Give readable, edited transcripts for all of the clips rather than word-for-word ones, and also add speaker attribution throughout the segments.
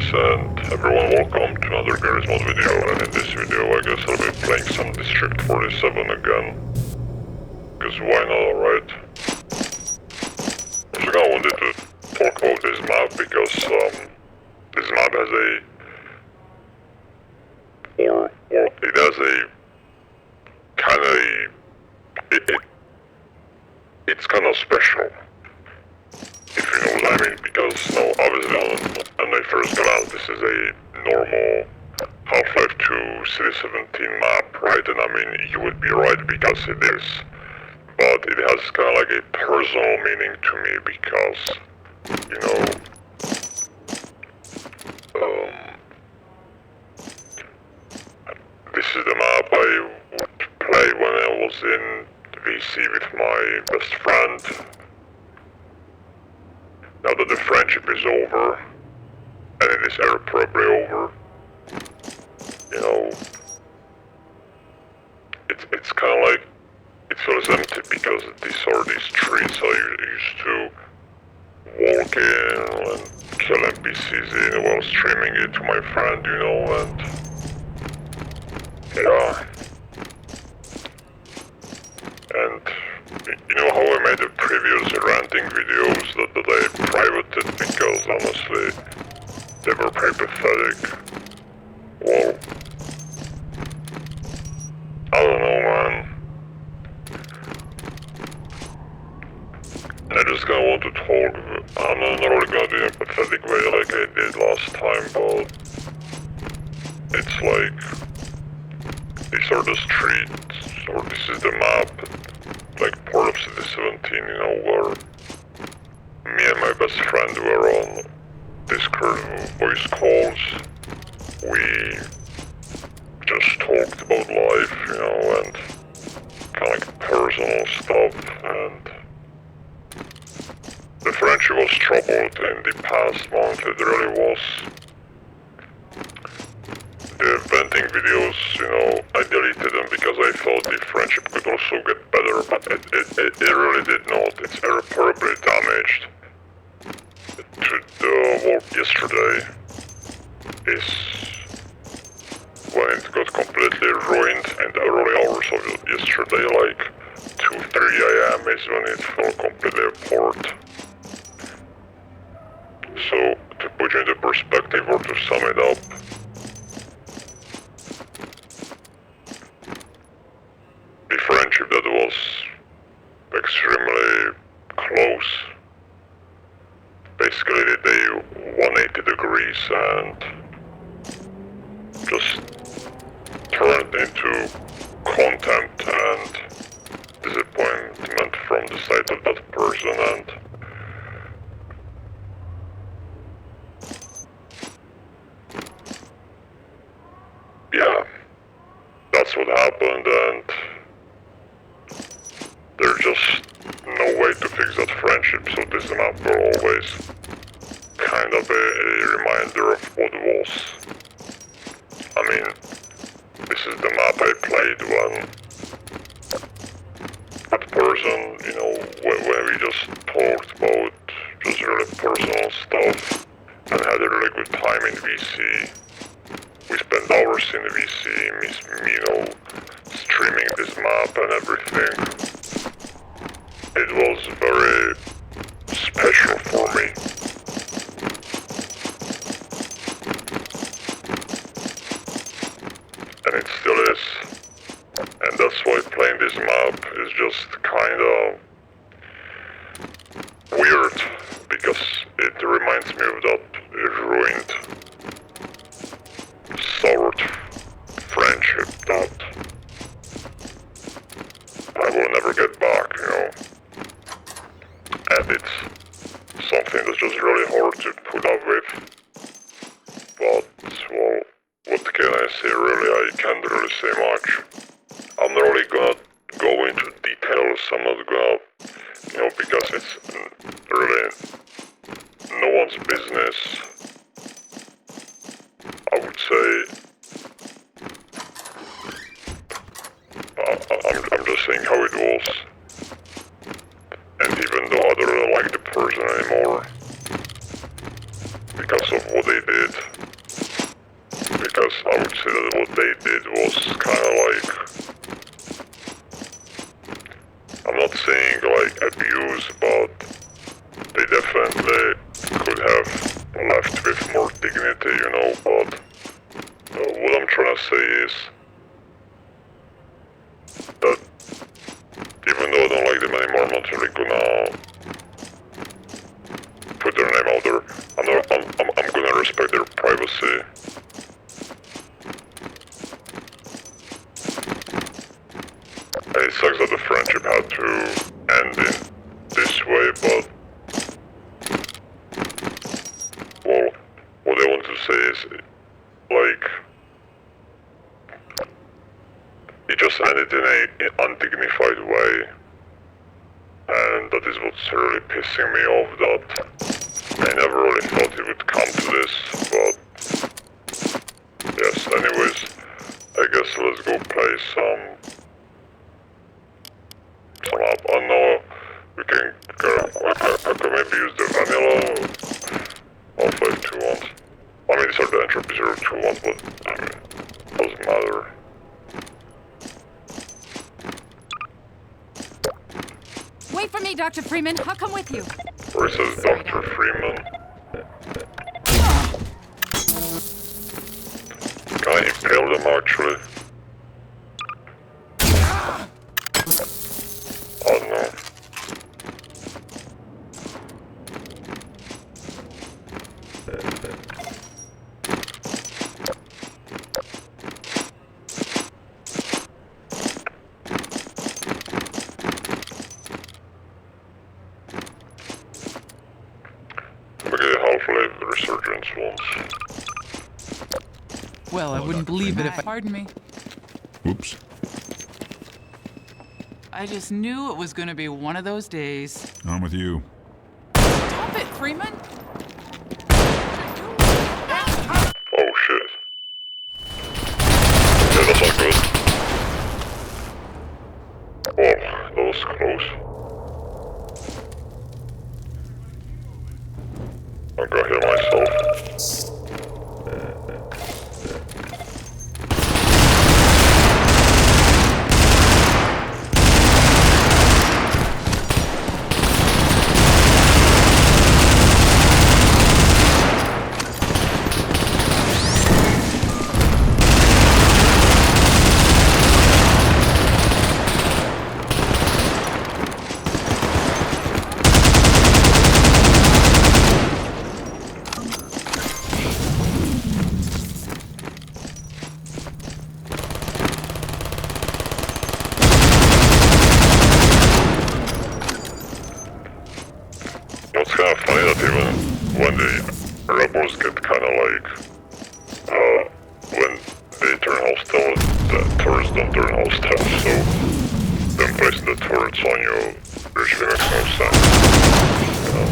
Speaker 1: guys, and everyone, welcome to another Garry's Mod video. And in this video I guess I'll be playing some District 47 again. Because why not, alright? So I wanted to talk about this map because this map has it has a it's kind of special, if you know what I mean, because obviously on my first glance this is a normal Half-Life 2 City-17 map, right? And I mean, you would be right because it is, but it has kind of like a personal meaning to me because, you know, this is the map I would play when I was in VC with my best friend. Now that the friendship is over, and it is irreparably over, you know, it's kind of like, it feels empty because these are these streets I used to walk in and kill NPCs in while streaming it to my friend, you know, and yeah. And you know how I made the previous ranting videos that I privated because honestly they were pretty pathetic? Well, I don't know, man. I just kinda want to talk. I'm not really gonna do it in a pathetic way like I did last time, but it's like, these are the streets, or this is the map, like part of City-17, you know, where me and my best friend were on Discord voice calls. We just talked about life, you know, and kind of like personal stuff, and the friendship was troubled in the past month, it really was. The venting videos, you know, I deleted them because I thought the friendship could also get better, but it really did not. It's irreparably damaged. Yesterday is when it got completely ruined, and the early hours of yesterday, like 2-3 AM, is when it fell completely apart. So, to put you into perspective or to sum it up, the friendship that was extremely close, basically the day 180 degrees and just turned into contempt and disappointment from the side of that person, and yeah, that's what happened, and there's just no way to fix that friendship, so this map will always kind of a reminder of what was. I mean, this is the map I played when that person, you know, when we just talked about just really personal stuff and had a really good time in VC. We spent hours in VC, you know, streaming this map and everything. It was very special for me. And it still is. And that's why playing this map is just kinda weird, because it reminds me of that ruined, soured friendship that I will never get back, you know. And it's something that's just really hard to put up with. But, well, what can I say really? I can't really say much. I'm not really gonna go into details, I'm not gonna, you know, because it's really no one's business. I would say, I'm just saying how it was. And even though I don't really like the person anymore, because of what they did, did was kinda like, I'm not saying like abuse, but they definitely could have left with more dignity, you know, but what I'm trying to say is that even though I don't like them anymore, I'm not really gonna put their name out there. I'm gonna respect their privacy. And it sucks that the friendship had to end in this way, but well, what I want to say is like it just ended in an undignified way, and that is what's really pissing me off, that I never really thought it would come to this, but yes, anyways, I guess let's go play some up. Oh no, we can go, I can maybe use the vanilla Half-Life 2 ones. I mean, these are the Entropy 02 ones, but I mean, doesn't matter.
Speaker 2: Wait for me, Dr. Freeman. I'll come with you.
Speaker 1: Where it says Dr. Freeman. Can I impale them actually? Oh no. Okay, Half-Life Resurgence ones.
Speaker 3: Well, I wouldn't believe it if I... Pardon me.
Speaker 4: Oops.
Speaker 3: I just knew it was gonna be one of those days.
Speaker 4: I'm with you.
Speaker 3: Stop it, Freeman!
Speaker 1: Oh shit. Yeah, that's not good. Oh, that was close. I got hit myself. It's kind of funny that even when the rebels get kind of like, when they turn hostile, the turrets don't turn hostile, so them placing the turrets on you usually makes no sense, you know?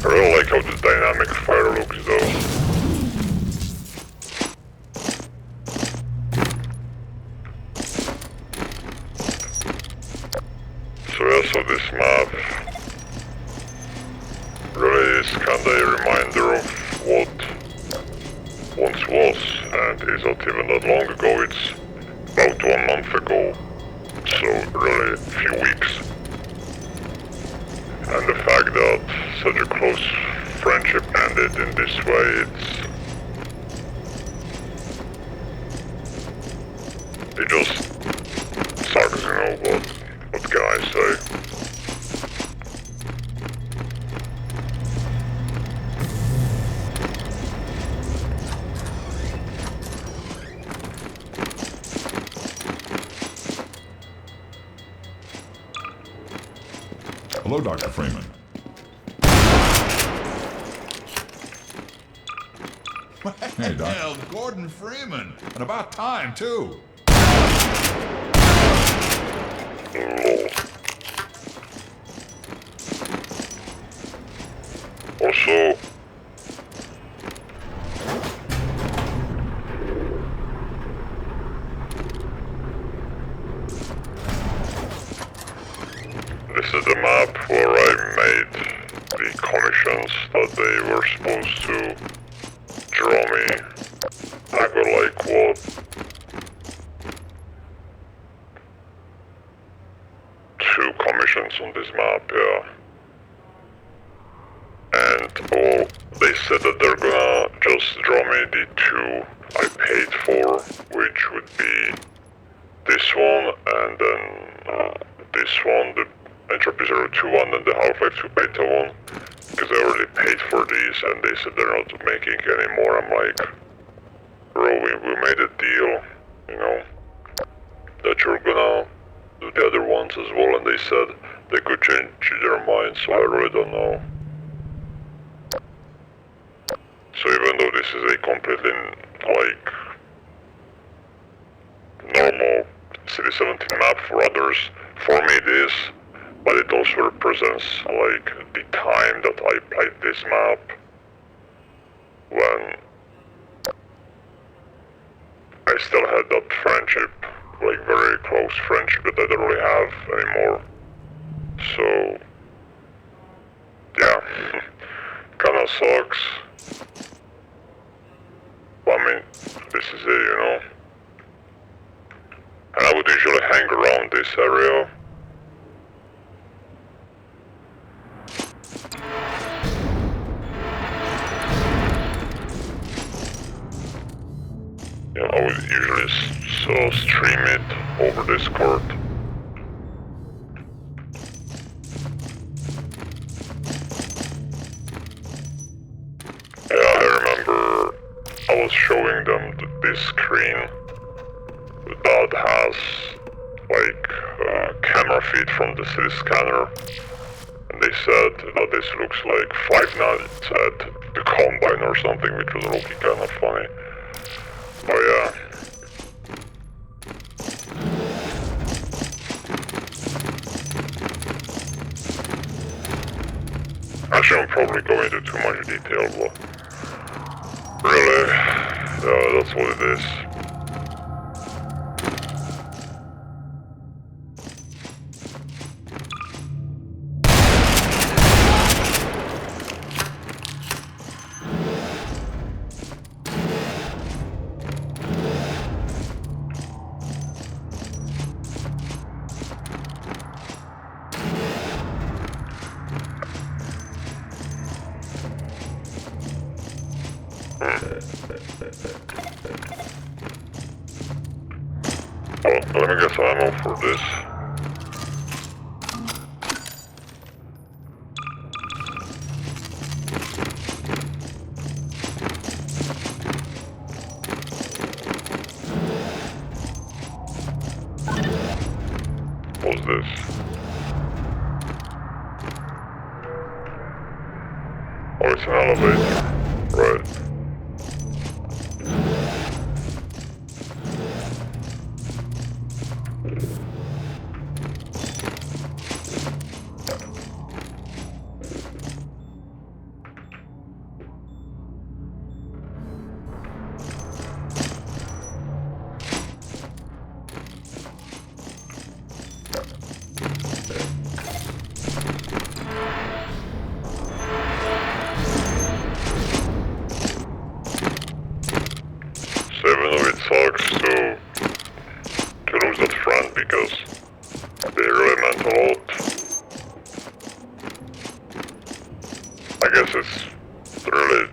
Speaker 1: I really like how the dynamic fire looks though. So yeah, so this map really is kinda a reminder of what once was, and is not even that long ago, it's about 1 month ago, so really a few weeks. And the fact that such a close friendship ended in this way, it just sucks, you know, but what can I say?
Speaker 4: Hello, Dr. Freeman. Hey, Doc.
Speaker 5: Hell, Gordon Freeman. And about time, too.
Speaker 1: Lol. Also, commissions that they were supposed to draw me. I got like what? 2 commissions on this map, yeah. And they said that they're gonna just draw me the 2 I paid for, which would be this one and then this one, the Entropy 02 one and the Half-Life 2 beta one, because I already paid for these and they said they're not making any more. I'm like, bro, we made a deal, you know, that you're gonna do the other ones as well, and they said they could change their minds, so I really don't know. So even though this is a completely, like, normal City-17 map for others, for me it is, but it also represents, like, the time that I played this map when I still had that friendship, like very close friendship that I don't really have anymore. So, yeah, kinda sucks. But I mean, this is it, you know. And I would usually hang around this area. You know, I would usually stream it over Discord. Yeah, I remember I was showing them this screen that has like camera feed from the city scanner, and they said that this looks like 5 Nights at the Combine or something, which was looking kind of funny. But yeah. I shouldn't probably go into too much detail, but really, yeah, that's what it is. Well, let me get ammo for this. What's this? Oh, it's an elevator. Right. So even though it sucks to lose that friend because they really meant a lot, I guess it's really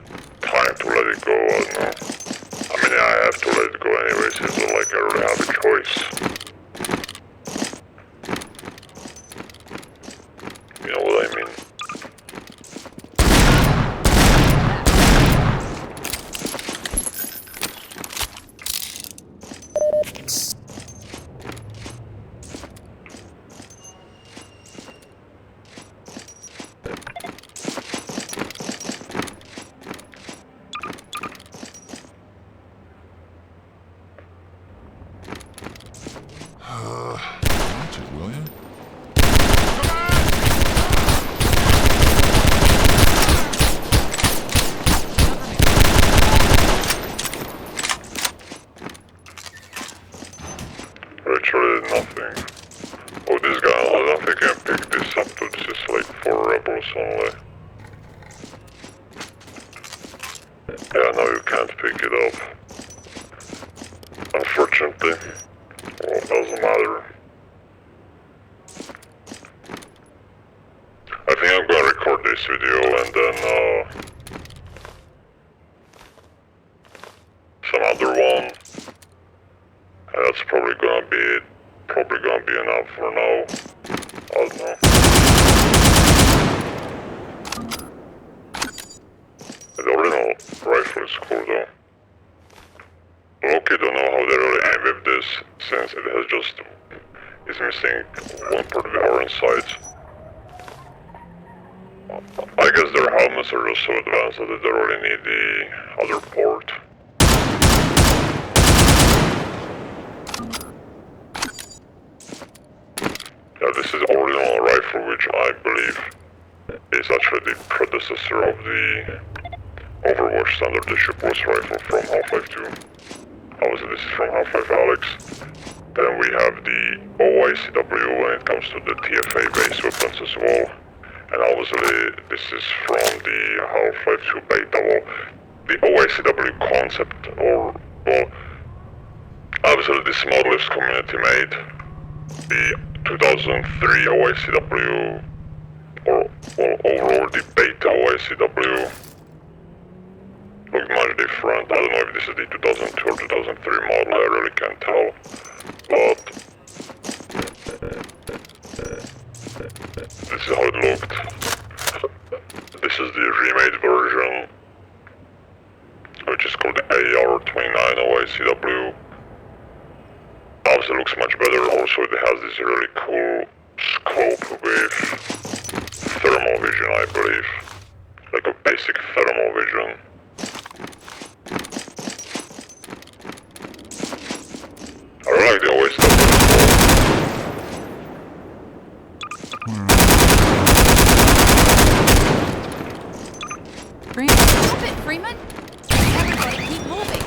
Speaker 1: time to let it go, I don't know. I mean, yeah, I have to let it go anyways, it's not like I really have a choice. You know what I mean?
Speaker 5: Watch it, will you?
Speaker 1: Literally nothing. Oh, this guy, I don't think I can pick this up, but this is like for rebels only. Yeah, no, you can't pick it up. Unfortunately. Well, it doesn't matter. I think I'm gonna record this video and then, some other one. And that's probably gonna be it. Probably gonna be enough for now. I don't know. The original rifle is cool though. Loki don't know how they really aim with this, since it has just is missing one part of the horn sides. I guess their helmets are just so advanced that they don't really need the other port. Yeah, this is original rifle, which I believe is actually the predecessor of the Overwatch standard issue pulse rifle from Half-Life 2. Obviously this is from Half-Life Alyx. Then we have the OICW when it comes to the TFA based weapons as well. And obviously this is from the Half-Life 2 beta. Well, the OICW concept, or, well, obviously this model is community made. The 2003 OICW, or, well, overall the beta OICW look much different. I don't know if this is the 2002 or 2003 model, I really can't tell. But this is how it looked. This is the remade version, which is called the AR-29 OICW. Obviously it looks much better. Also it has this really cool scope with thermal vision, I believe. Like a basic thermal vision. I really like the OICW as well.
Speaker 2: Freeman, stop it, Freeman! Everybody keep moving!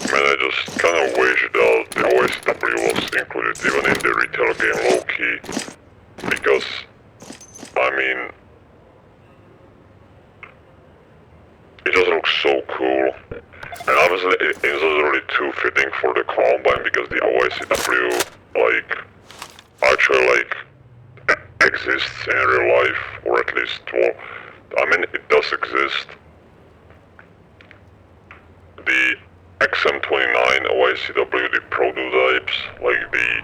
Speaker 1: I mean, I just kind of wish that the OSW was included even in the retail game low-key, because, I mean, it just looks so cool, and obviously it isn't really too fitting for the Combine, because the OSW, like, actually, like, exists in real life, or at least, well, I mean, it does exist. The XM29 OICW, the prototypes, like the,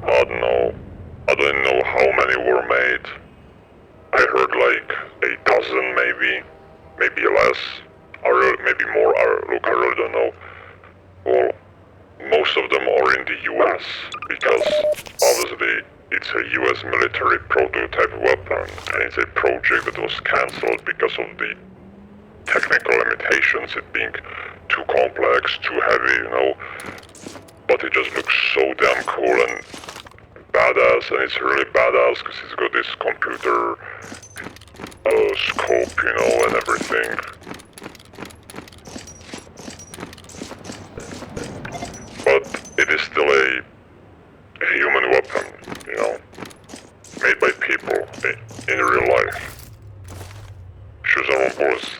Speaker 1: I don't know how many were made. I heard like 8,000 maybe less, maybe more, I really don't know. Well, most of them are in the US, because obviously it's a US military prototype weapon, and it's a project that was cancelled because of the technical limitations, it being too complex, too heavy, you know, but it just looks so damn cool and badass, and it's really badass because it's got this computer scope, you know, and everything. But it is still a human weapon, you know, made by people in real life. Shoes on bullets.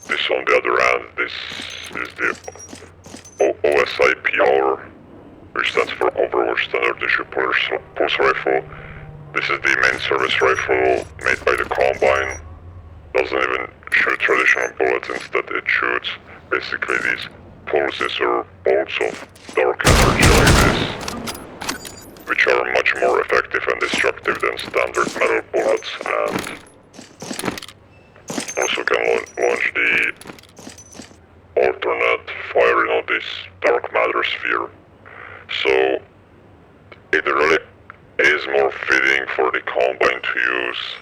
Speaker 1: This on the other hand, this is the OSIPR, which stands for Overwatch Standard Issue Pulse Rifle. This is the main service rifle made by the Combine. Doesn't even shoot traditional bullets, instead it shoots basically these pulses or bolts of dark energy like this, which are much more effective and destructive than standard metal bullets, and also can launch the alternate fire, you know, this dark matter sphere. So it really is more fitting for the Combine to use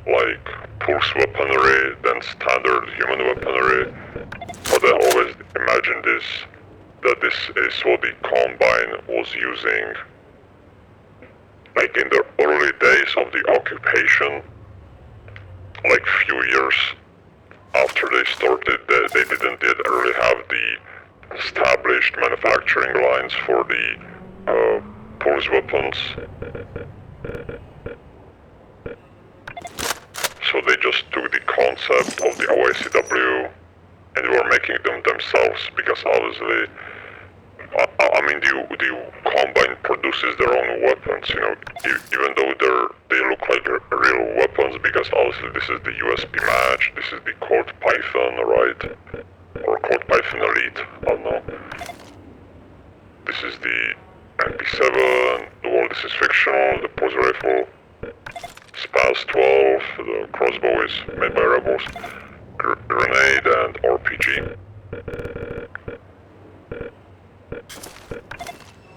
Speaker 1: like pulse weaponry than standard human weaponry. But I always imagined that this is what the Combine was using, like in the early days of the occupation. Like few years after they started, they didn't yet really have the established manufacturing lines for the pulse weapons. So they just took the concept of the OACW and they were making them themselves, because obviously, I mean, the Combine produces their own weapons, you know, even though they look like real weapons, because obviously this is the USP match, this is the Colt Python, right? Or Colt Python Elite, I don't know. This is the MP7, well, this is fictional, the pulse rifle, Spaz 12, the crossbow is made by Rebels, grenade and RPG.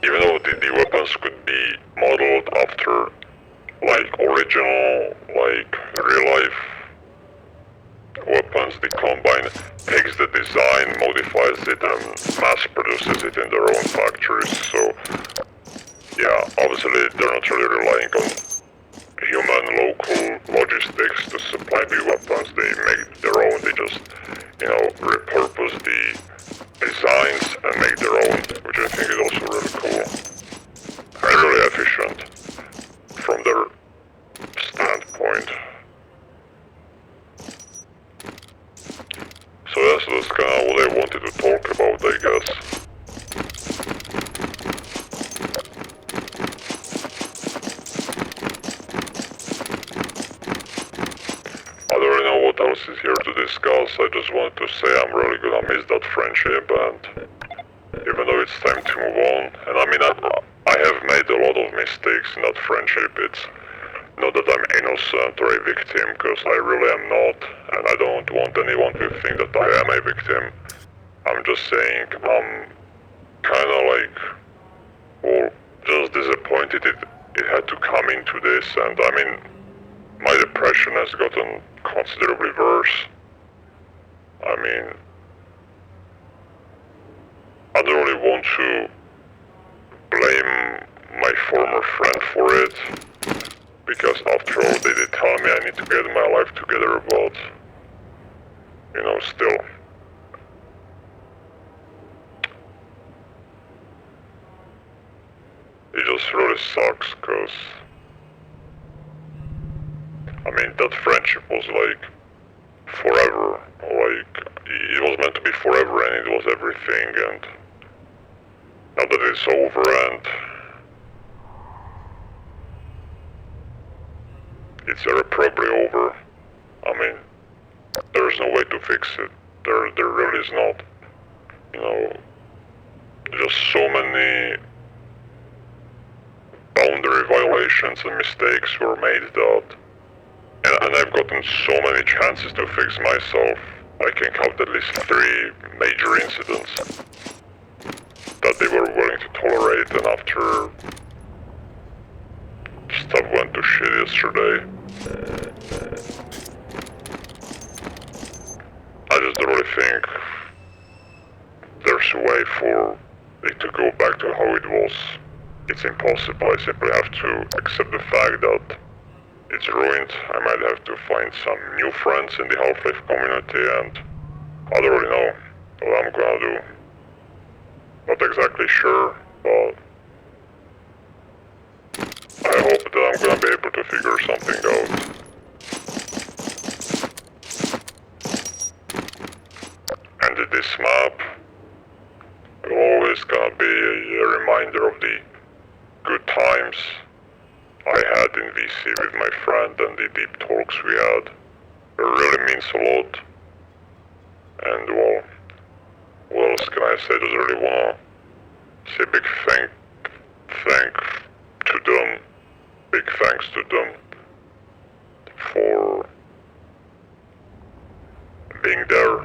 Speaker 1: Even though the weapons could be modeled after, like, original, like, real-life weapons, the Combine takes the design, modifies it, and mass produces it in their own factories. So, yeah, obviously they're not really relying on human local logistics to supply the weapons. They make their own. They just, you know, repurpose the designs and make their own, which I think is also really cool and really efficient from their standpoint. So yes, that's kind of what I wanted to talk about, I guess. I don't really know what else is here to discuss. I just wanted to say I'm really gonna miss that friendship, and even though it's time to move on, and I mean, I have made a lot of mistakes in that friendship. It's not that I'm innocent or a victim, because I really am not, and I don't want anyone to think that I am a victim. I'm just saying I'm kind of like, well, just disappointed it had to come into this, and I mean, my depression has gotten considerably worse. I mean, I don't really want to blame my former friend for it, because after all they did tell me I need to get my life together, but, you know, still. It just really sucks, because, I mean, that friendship was like forever, like, it was meant to be forever and it was everything, and now that it's over and it's irreparably over, I mean, there's no way to fix it. There really is not. You know, just so many boundary violations and mistakes were made that, and I've gotten so many chances to fix myself. I can count at least 3 major incidents that they were willing to tolerate, and after stuff went to shit yesterday, I just don't really think there's a way for it to go back to how it was. It's impossible. I simply have to accept the fact that it's ruined. I might have to find some new friends in the Half-Life community, and I don't really know what I'm gonna do. Not exactly sure, but I hope that I'm gonna be able to figure something out. And this map will always gonna be a reminder of the good times I had in VC with my friend and the deep talks we had. It really means a lot. And well, what else can I say? Just really wanna say big thanks to them for being there.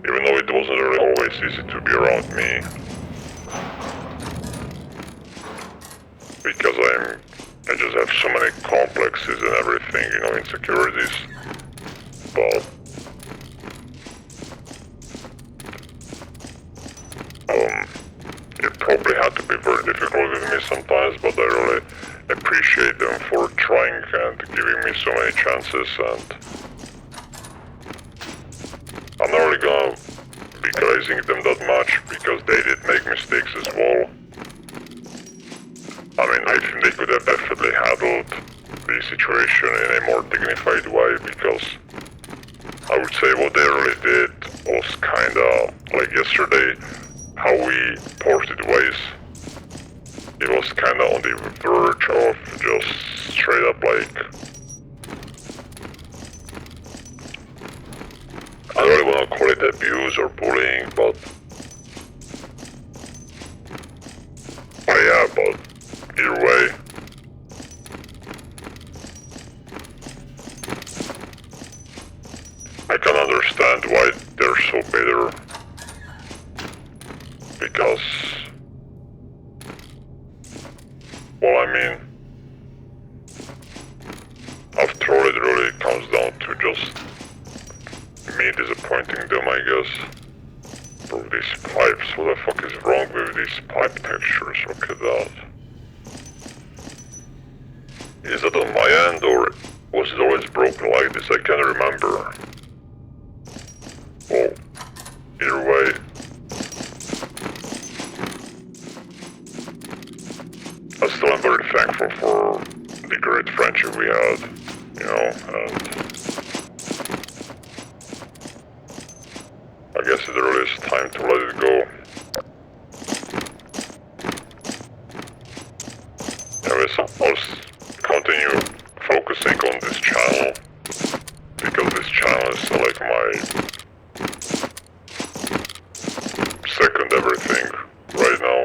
Speaker 1: Even though it wasn't really always easy to be around me. Because I just have so many complexes and everything, you know, insecurities. But it probably had to be very difficult with me sometimes, but I really appreciate them for trying and giving me so many chances, and I'm not really gonna be criticizing them that much because they did make mistakes as well. I mean, I think they could have definitely handled the situation in a more dignified way because I would say what they really did was kinda like yesterday, how we parted ways. It was kinda on the verge of just straight up like, I don't really want to call it abuse or bullying, but yeah, but either way, I can understand why they're so bitter, because, well, I mean, after all, it really comes down to just me disappointing them, I guess. Bro, these pipes, what the fuck is wrong with these pipe textures? Look at that. Is that on my end, or was it always broken like this? I can't remember. Well, either way. I still am very thankful for the great friendship we had, you know, and I guess it really is time to let it go. Anyways, I'll continue focusing on this channel, because this channel is like my second everything right now.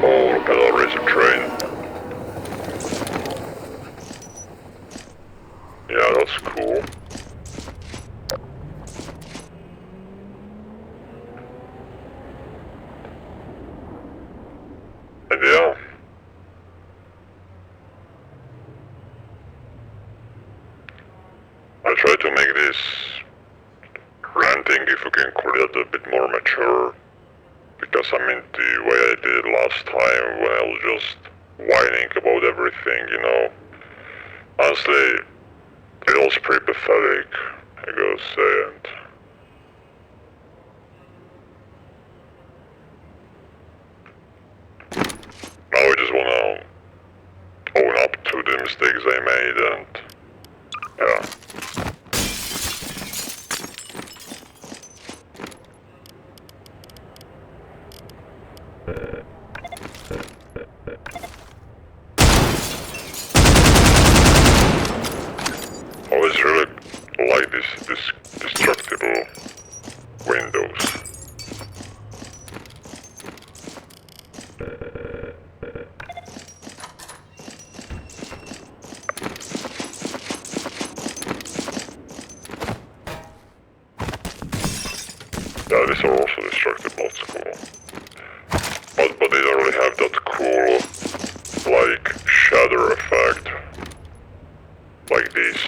Speaker 1: Oh, look at that razor train. Yeah, that's cool. And yeah. I try to make this ranting, if you can call it, a bit more mature. Because I mean, the way I did it last time, when I was just whining about everything, you know. Honestly, it was pretty pathetic, I gotta say, and now I just wanna own up to the mistakes I made, and yeah. I always really like this destructible windows. Yeah, these are also destructible, that's cool. But they don't really have that cool, like, shadow effect, like these.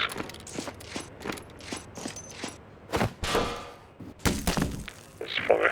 Speaker 1: It's funny.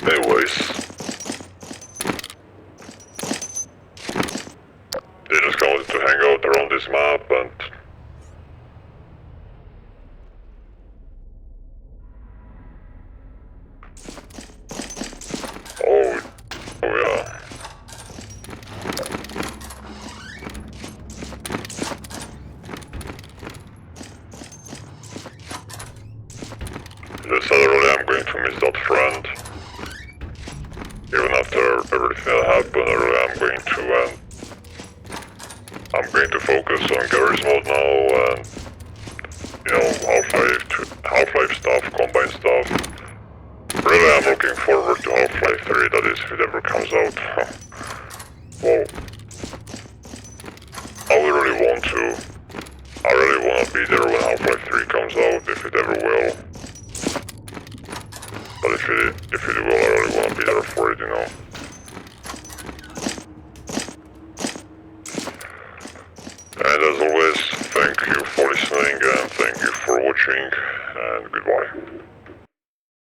Speaker 1: Anyways, they just wanted to hang out around this map, and oh yeah. Yes, literally I'm going to miss that friend. Even after after everything that happened, I'm going to focus on Garry's Mod now and, you know, Half-Life stuff, Combine stuff. Really, I'm looking forward to Half-Life 3, that is, if it ever comes out. Well, I really want to. I really want to be there when Half-Life 3 comes out, if it ever will. But if it will, I really want to be there for it, you know. And as always, thank you for listening and thank you for watching, and goodbye.